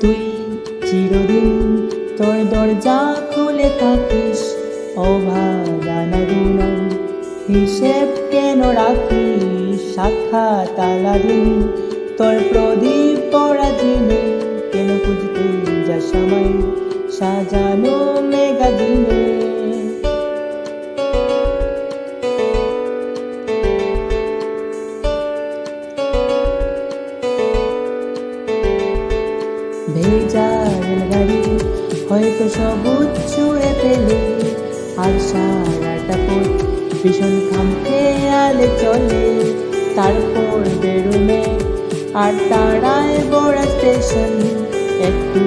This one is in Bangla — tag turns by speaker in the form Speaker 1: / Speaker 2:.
Speaker 1: তুই চিরদিন তোর দরজা খুলে থাকিস, অভাগা নদুনাই হিসেব কেন রাখিস? শাখা তালা দিন তোর প্রদীপ পরাধীনে, কেন খুঁজতে যাস আমায় সাজানো মেগাজিনে? ভেজা রেলগাড়ি হয়তো সবুজ ছুঁয়ে পেলে, আর সারাটা পথ ভীষণ খামখেয়ালে চলে। তারপর বেরোলে আর তারায় বড় স্টেশন, একটু